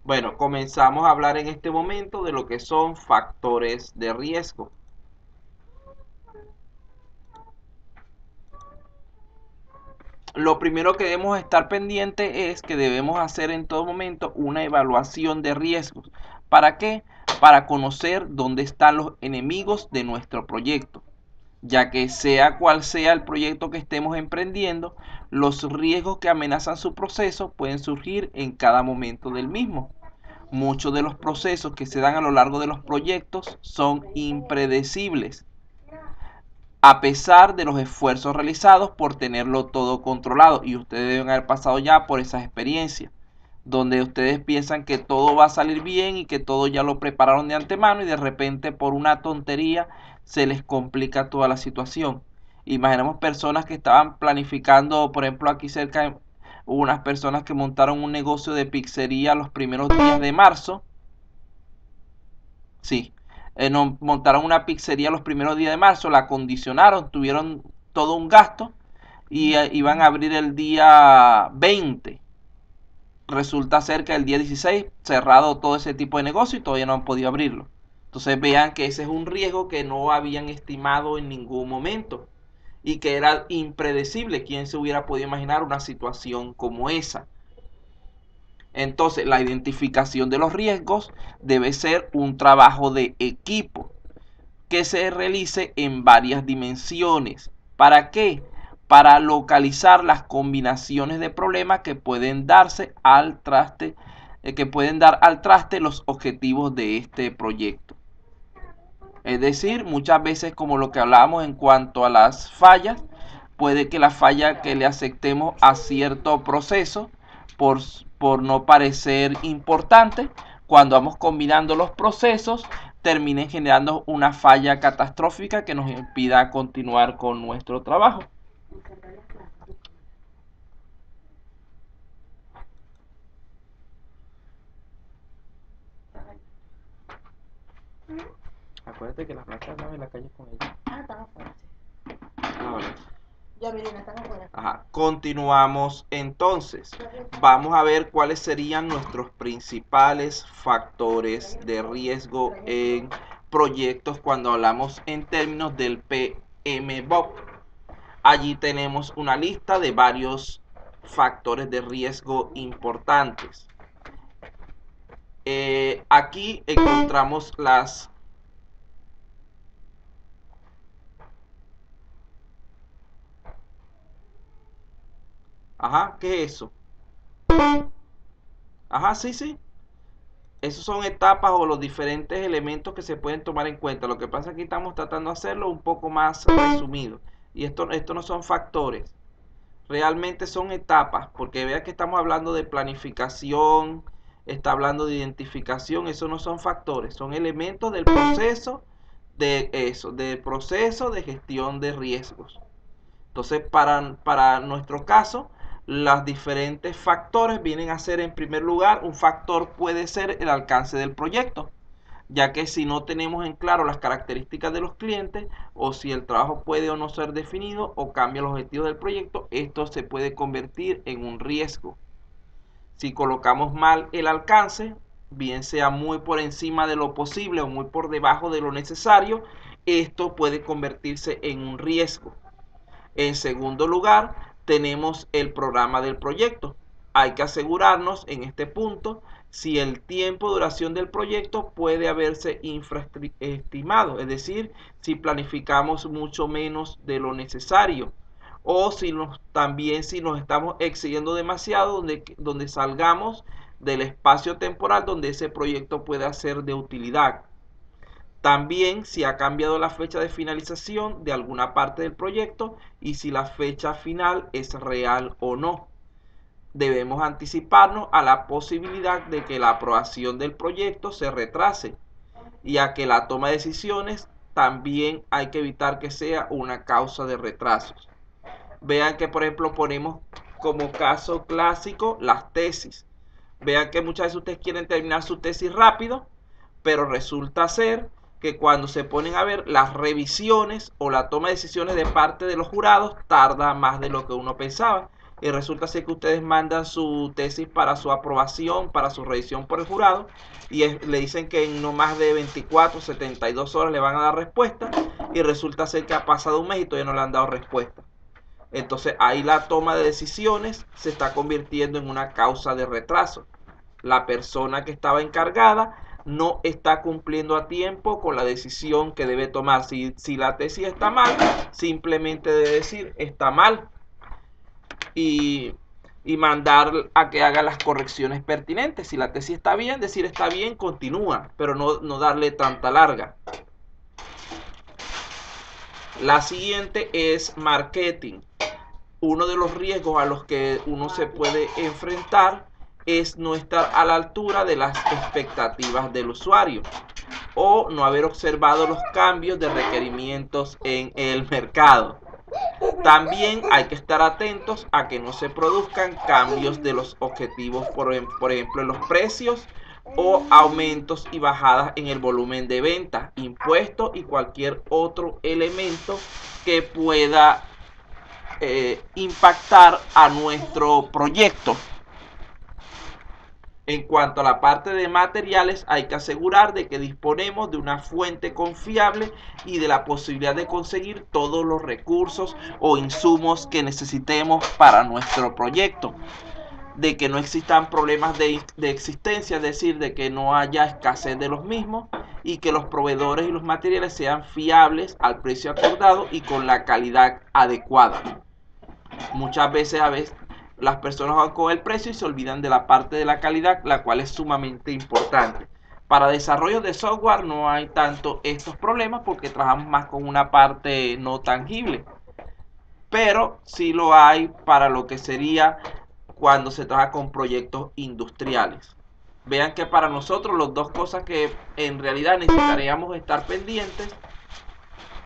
Bueno, comenzamos a hablar en este momento de lo que son factores de riesgo. Lo primero que debemos estar pendiente es que debemos hacer en todo momento una evaluación de riesgos. ¿Para qué? Para conocer dónde están los enemigos de nuestro proyecto, ya que sea cual sea el proyecto que estemos emprendiendo, los riesgos que amenazan su proceso pueden surgir en cada momento del mismo. Muchos de los procesos que se dan a lo largo de los proyectos son impredecibles, a pesar de los esfuerzos realizados por tenerlo todo controlado. Y ustedes deben haber pasado ya por esas experiencias, donde ustedes piensan que todo va a salir bien y que todo ya lo prepararon de antemano y de repente por una tontería se les complica toda la situación. Imaginemos personas que estaban planificando, por ejemplo, aquí cerca hubo unas personas que montaron un negocio de pizzería los primeros días de marzo. Sí, montaron una pizzería los primeros días de marzo, la acondicionaron, tuvieron todo un gasto y iban a abrir el día 20. Resulta ser que el día 16 cerrado todo ese tipo de negocio y todavía no han podido abrirlo. Entonces vean que ese es un riesgo que no habían estimado en ningún momento y que era impredecible. ¿Quién se hubiera podido imaginar una situación como esa? Entonces, la identificación de los riesgos debe ser un trabajo de equipo que se realice en varias dimensiones. ¿Para qué? Para localizar las combinaciones de problemas que pueden darse al traste, que pueden dar al traste los objetivos de este proyecto. Es decir, muchas veces, como lo que hablábamos en cuanto a las fallas, puede que la falla que le aceptemos a cierto proceso por, por no parecer importante, cuando vamos combinando los procesos, terminen generando una falla catastrófica que nos impida continuar con nuestro trabajo. Acuérdate que las plantas no en la calle con ella. Ah, están afuera, sí. Ah, vale. Ya, miren, están afuera. Ajá. Continuamos entonces. Vamos a ver cuáles serían nuestros principales factores de riesgo en proyectos cuando hablamos en términos del PMBOK. Allí tenemos una lista de varios factores de riesgo importantes. Aquí encontramos las... Ajá, ¿qué es eso? Ajá, sí, sí. Esos son etapas o los diferentes elementos que se pueden tomar en cuenta. Lo que pasa es que estamos tratando de hacerlo un poco más resumido. Y esto no son factores, realmente son etapas, porque vea que estamos hablando de planificación, está hablando de identificación, eso no son factores, son elementos del proceso de eso, del proceso de gestión de riesgos. Entonces, para nuestro caso, los diferentes factores vienen a ser, en primer lugar, un factor puede ser el alcance del proyecto, ya que si no tenemos en claro las características de los clientes o si el trabajo puede o no ser definido o cambia los objetivos del proyecto, esto se puede convertir en un riesgo. Si colocamos mal el alcance, bien sea muy por encima de lo posible o muy por debajo de lo necesario, esto puede convertirse en un riesgo. En segundo lugar, tenemos el programa del proyecto. Hay que asegurarnos en este punto si el tiempo de duración del proyecto puede haberse infraestimado, es decir, si planificamos mucho menos de lo necesario o también si nos estamos excediendo demasiado donde salgamos del espacio temporal donde ese proyecto pueda ser de utilidad. También si ha cambiado la fecha de finalización de alguna parte del proyecto y si la fecha final es real o no. Debemos anticiparnos a la posibilidad de que la aprobación del proyecto se retrase y a que la toma de decisiones también hay que evitar que sea una causa de retrasos. Vean que, por ejemplo, ponemos como caso clásico las tesis. Vean que muchas veces ustedes quieren terminar su tesis rápido, pero resulta ser que cuando se ponen a ver las revisiones o la toma de decisiones de parte de los jurados tarda más de lo que uno pensaba. y resulta ser que ustedes mandan su tesis para su aprobación, para su revisión por el jurado, y le dicen que en no más de 24, 72 horas le van a dar respuesta, y resulta ser que ha pasado un mes y todavía no le han dado respuesta. Entonces ahí la toma de decisiones se está convirtiendo en una causa de retraso. La persona que estaba encargada no está cumpliendo a tiempo con la decisión que debe tomar. Si la tesis está mal, simplemente debe decir está mal y mandar a que haga las correcciones pertinentes. Si la tesis está bien, decir está bien, continúa, pero no darle tanta larga. La siguiente es marketing. Uno de los riesgos a los que uno se puede enfrentar es no estar a la altura de las expectativas del usuario o no haber observado los cambios de requerimientos en el mercado. También hay que estar atentos a que no se produzcan cambios de los objetivos, por ejemplo, en los precios o aumentos y bajadas en el volumen de ventas, impuestos y cualquier otro elemento que pueda impactar a nuestro proyecto. En cuanto a la parte de materiales, hay que asegurar de que disponemos de una fuente confiable y de la posibilidad de conseguir todos los recursos o insumos que necesitemos para nuestro proyecto. De que no existan problemas de existencia, es decir, de que no haya escasez de los mismos y que los proveedores y los materiales sean fiables al precio acordado y con la calidad adecuada. Muchas veces las personas van con el precio y se olvidan de la parte de la calidad, la cual es sumamente importante. Para desarrollo de software no hay tanto estos problemas porque trabajamos más con una parte no tangible, pero sí lo hay para lo que sería cuando se trabaja con proyectos industriales. Vean que para nosotros las dos cosas que en realidad necesitaríamos estar pendientes,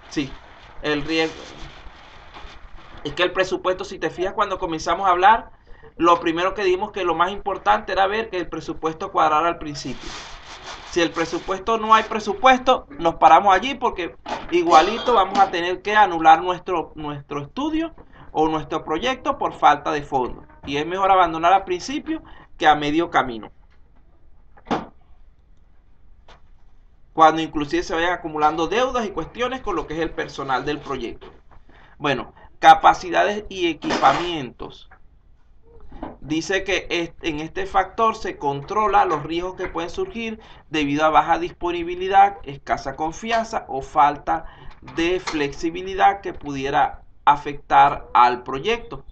sí, el riesgo. Es que el presupuesto, si te fijas, cuando comenzamos a hablar, lo primero que dijimos que lo más importante era ver que el presupuesto cuadrara al principio. Si el presupuesto no hay presupuesto, nos paramos allí porque igualito vamos a tener que anular nuestro estudio o nuestro proyecto por falta de fondos. Y es mejor abandonar al principio que a medio camino, cuando inclusive se vayan acumulando deudas y cuestiones con lo que es el personal del proyecto. Bueno, capacidades y equipamientos. Dice que en este factor se controla los riesgos que pueden surgir debido a baja disponibilidad, escasa confianza o falta de flexibilidad que pudiera afectar al proyecto.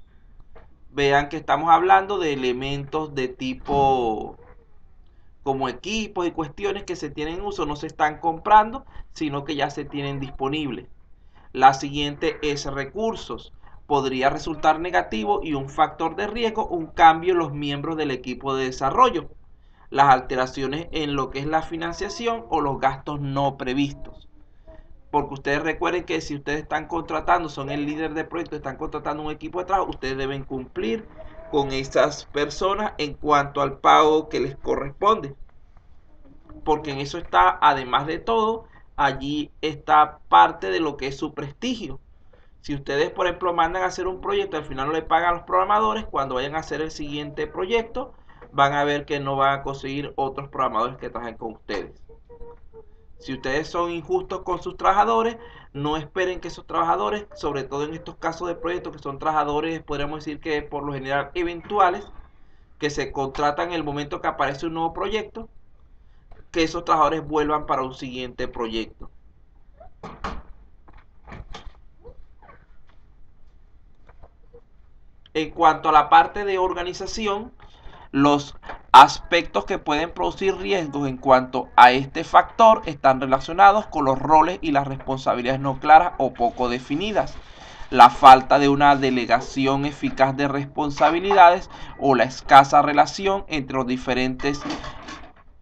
Vean que estamos hablando de elementos de tipo como equipos y cuestiones que se tienen en uso, no se están comprando, sino que ya se tienen disponibles. La siguiente es recursos. Podría resultar negativo y un factor de riesgo un cambio en los miembros del equipo de desarrollo, las alteraciones en lo que es la financiación o los gastos no previstos. Porque ustedes recuerden que si ustedes están contratando, son el líder de proyecto, están contratando un equipo de trabajo, ustedes deben cumplir con esas personas en cuanto al pago que les corresponde. Porque en eso está, además de todo, allí está parte de lo que es su prestigio. Si ustedes, por ejemplo, mandan a hacer un proyecto y al final no le pagan a los programadores, cuando vayan a hacer el siguiente proyecto, van a ver que no van a conseguir otros programadores que trabajen con ustedes. Si ustedes son injustos con sus trabajadores, no esperen que esos trabajadores, sobre todo en estos casos de proyectos que son trabajadores, podríamos decir que por lo general eventuales, que se contratan en el momento que aparece un nuevo proyecto, que esos trabajadores vuelvan para un siguiente proyecto. En cuanto a la parte de organización, los aspectos que pueden producir riesgos en cuanto a este factor están relacionados con los roles y las responsabilidades no claras o poco definidas, la falta de una delegación eficaz de responsabilidades o la escasa relación entre los diferentes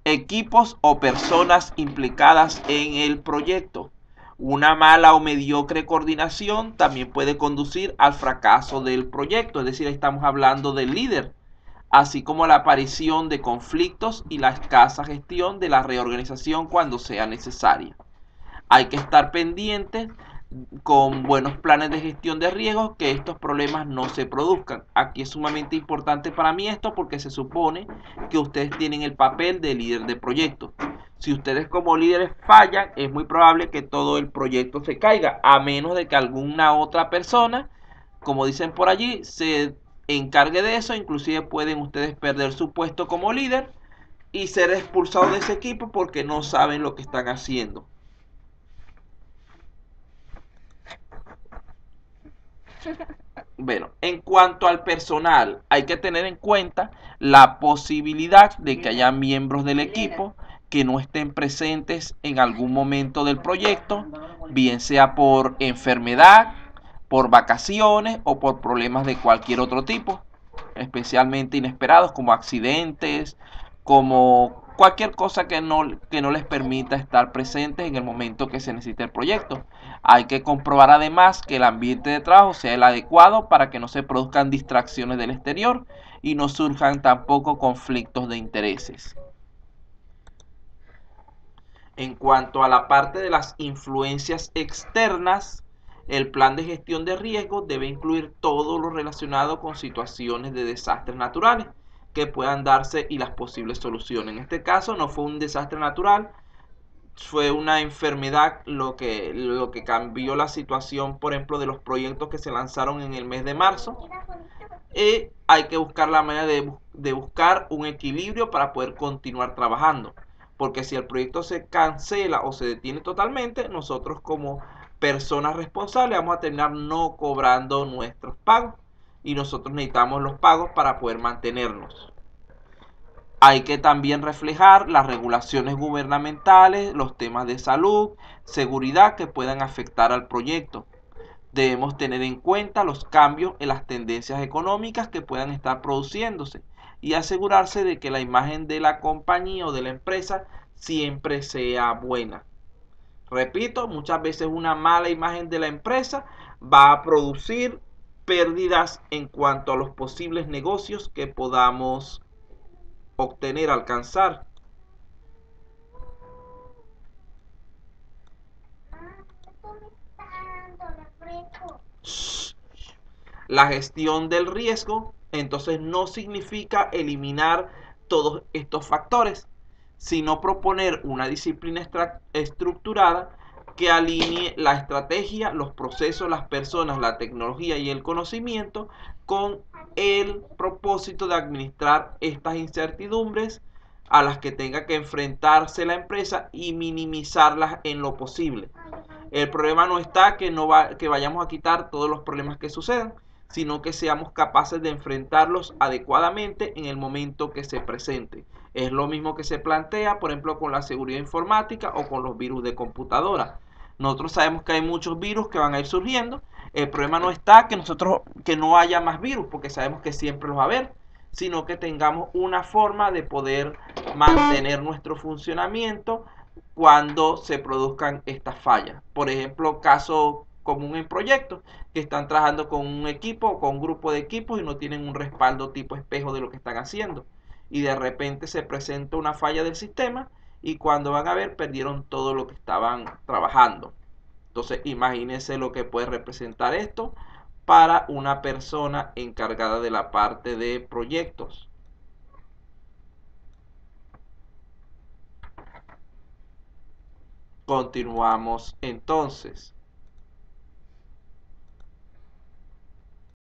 equipos o personas implicadas en el proyecto. Una mala o mediocre coordinación también puede conducir al fracaso del proyecto, es decir, estamos hablando del líder, así como la aparición de conflictos y la escasa gestión de la reorganización cuando sea necesaria. Hay que estar pendientes con buenos planes de gestión de riesgos, que estos problemas no se produzcan. Aquí es sumamente importante para mí esto porque se supone que ustedes tienen el papel de líder de proyecto. Si ustedes como líderes fallan, es muy probable que todo el proyecto se caiga, a menos de que alguna otra persona, como dicen por allí, se encargue de eso. Inclusive pueden ustedes perder su puesto como líder y ser expulsados de ese equipo porque no saben lo que están haciendo. Bueno, en cuanto al personal, hay que tener en cuenta la posibilidad de que haya miembros del equipo que no estén presentes en algún momento del proyecto, bien sea por enfermedad, por vacaciones o por problemas de cualquier otro tipo, especialmente inesperados como accidentes, como cualquier cosa que no les permita estar presentes en el momento que se necesite el proyecto. Hay que comprobar además que el ambiente de trabajo sea el adecuado para que no se produzcan distracciones del exterior y no surjan tampoco conflictos de intereses. En cuanto a la parte de las influencias externas, el plan de gestión de riesgos debe incluir todo lo relacionado con situaciones de desastres naturales que puedan darse y las posibles soluciones. En este caso no fue un desastre natural, fue una enfermedad lo que cambió la situación, por ejemplo, de los proyectos que se lanzaron en el mes de marzo. Y hay que buscar la manera de buscar un equilibrio para poder continuar trabajando. Porque si el proyecto se cancela o se detiene totalmente, nosotros como personas responsables vamos a terminar no cobrando nuestros pagos. Y nosotros necesitamos los pagos para poder mantenernos. Hay que también reflejar las regulaciones gubernamentales, los temas de salud, seguridad que puedan afectar al proyecto. Debemos tener en cuenta los cambios en las tendencias económicas que puedan estar produciéndose y asegurarse de que la imagen de la compañía o de la empresa siempre sea buena. Repito, muchas veces una mala imagen de la empresa va a producir pérdidas en cuanto a los posibles negocios que podamos obtener, alcanzar. La gestión del riesgo entonces no significa eliminar todos estos factores, sino proponer una disciplina estructurada que alinee la estrategia, los procesos, las personas, la tecnología y el conocimiento con el propósito de administrar estas incertidumbres a las que tenga que enfrentarse la empresa y minimizarlas en lo posible. El problema no está que vayamos a quitar todos los problemas que sucedan, sino que seamos capaces de enfrentarlos adecuadamente en el momento que se presente. Es lo mismo que se plantea, por ejemplo, con la seguridad informática o con los virus de computadora. Nosotros sabemos que hay muchos virus que van a ir surgiendo. El problema no está que no haya más virus, porque sabemos que siempre los va a haber, sino que tengamos una forma de poder mantener nuestro funcionamiento cuando se produzcan estas fallas. Por ejemplo, caso común en proyectos que están trabajando con un equipo o con un grupo de equipos y no tienen un respaldo tipo espejo de lo que están haciendo. Y de repente se presenta una falla del sistema y cuando van a ver perdieron todo lo que estaban trabajando. Entonces imagínense lo que puede representar esto para una persona encargada de la parte de proyectos. Continuamos entonces.